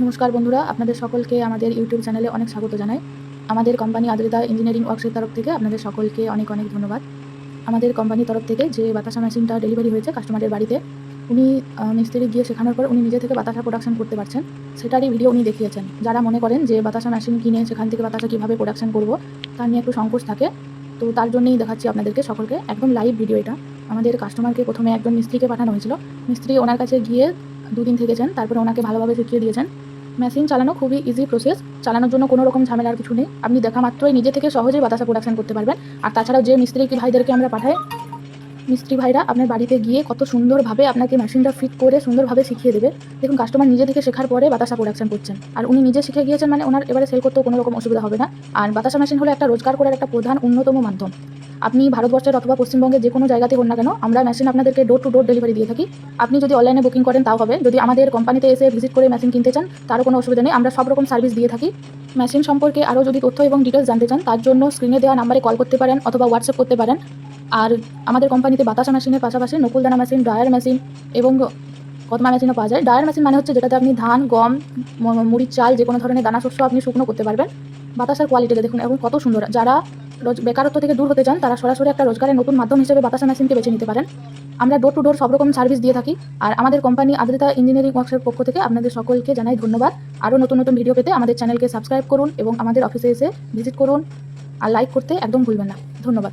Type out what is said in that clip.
নমস্কার বন্ধুরা, আপনাদের সকলকে আমাদের ইউটিউব চ্যানেলে অনেক স্বাগত জানাই। আমাদের কোম্পানি আদ্রিতা ইঞ্জিনিয়ারিং ওয়ার্কসের তরফ থেকে আপনাদের সকলকে অনেক অনেক ধন্যবাদ। আমাদের কোম্পানির তরফ থেকে যে বাতাসা মেশিনটা ডেলিভারি হয়েছে কাস্টমারের বাড়িতে, উনি মিস্ত্রি গিয়ে শেখানোর পর উনি নিজে থেকে বাতাসা প্রোডাকশন করতে পারছেন, সেটারই ভিডিও উনি দেখিয়েছেন। যারা মনে করেন যে বাতাসা মেশিন কিনে সেখান থেকে বাতাসা কীভাবে প্রোডাকশন করব তা নিয়ে একটু সংকোচ থাকে, তো তার জন্যই দেখাচ্ছি আপনাদেরকে সকলকে একদম লাইভ ভিডিও এটা। আমাদের কাস্টমারকে প্রথমে একজন মিস্ত্রিকে পাঠানো হয়েছিল। মিস্ত্রি ওনার কাছে গিয়ে 2 দিন থেকেছেন, তারপরে ওনাকে ভালোভাবে শিখিয়ে দিয়েছেন। মেশিন চালানো খুবই ইজি প্রসেস, চালানোর জন্য কোনো রকম ঝামেলার কিছু নেই। আপনি দেখা মাত্রই নিজে থেকে সহজেই বাতাসা প্রোডাকশন করতে পারবেন। আর তাছাড়াও যে মিস্ত্রি ভাইদেরকে আমরা পাঠাই, মিস্ত্রি ভাইরা আপনার বাড়িতে গিয়ে কত সুন্দরভাবে আপনাকে মেশিনটা ফিট করে সুন্দরভাবে শিখিয়ে দেবে। দেখুন, কাস্টমার নিজে থেকে শেখার পরে বাতাসা প্রোডাকশন করছেন, আর উনি নিজে শিখে গিয়েছেন, মানে ওনার এবারে সেল করতেও কোনো রকম অসুবিধা হবে না। আর বাতাসা মেশিন হলো একটা রোজগার করার একটা প্রধান অন্যতম মাধ্যম। আপনি ভারতবর্ষের অথবা পশ্চিমবঙ্গের যে কোনো জায়গাতে হন না কেন, আমরা মেশিন আপনাদেরকে ডোর টু ডোর ডেলিভারি দিয়ে থাকি। আপনি যদি অনলাইনে বুকিং করেন তাও হবে, যদি আমাদের কোম্পানিতে এসে ভিজিট করে মেশিন কিনতে চান তারও কোনো অসুবিধা নেই, আমরা সব রকম সার্ভিস দিয়ে থাকি। মেশিন সম্পর্কে আরও যদি তথ্য এবং ডিটেলস জানতে চান তার জন্য স্ক্রিনে দেওয়া নাম্বারে কল করতে পারেন অথবা হোয়াটসঅ্যাপ করতে পারেন। আর আমাদের কোম্পানিতে বাতাসা মেশিনের পাশাপাশি নকুলদানা মেশিন, ড্রায়ার মেশিন এবং কদমা মেশিনও পাওয়া যায়। ড্রায়ার মেশিন মানে হচ্ছে যেটাতে আপনি ধান, গম, মুড়ির চাল, যে কোনো ধরনের দানা শস্য আপনি শুকনো করতে পারবেন। বাতাসার কোয়ালিটিটা দেখুন এবং কত সুন্দর। যারা বেকারত্ব থেকে দূর হতে চান তারা সরাসরি একটা রোজগারের নতুন মাধ্যম হিসেবে বাতাসা মেশিনকে বেছে নিতে পারেন। আমরা ডোর টু ডোর সব রকম সার্ভিস দিয়ে থাকি। আর আমাদের কোম্পানি আদ্রিতা ইঞ্জিনিয়ারিং ওয়ার্কসের পক্ষ থেকে আপনাদের সকলকে জানাই ধন্যবাদ। আরও নতুন নতুন ভিডিও পেতে আমাদের চ্যানেলকে সাবস্ক্রাইব করুন এবং আমাদের অফিসে এসে ভিজিট করুন, আর লাইক করতে একদম ভুলবেন না। ধন্যবাদ।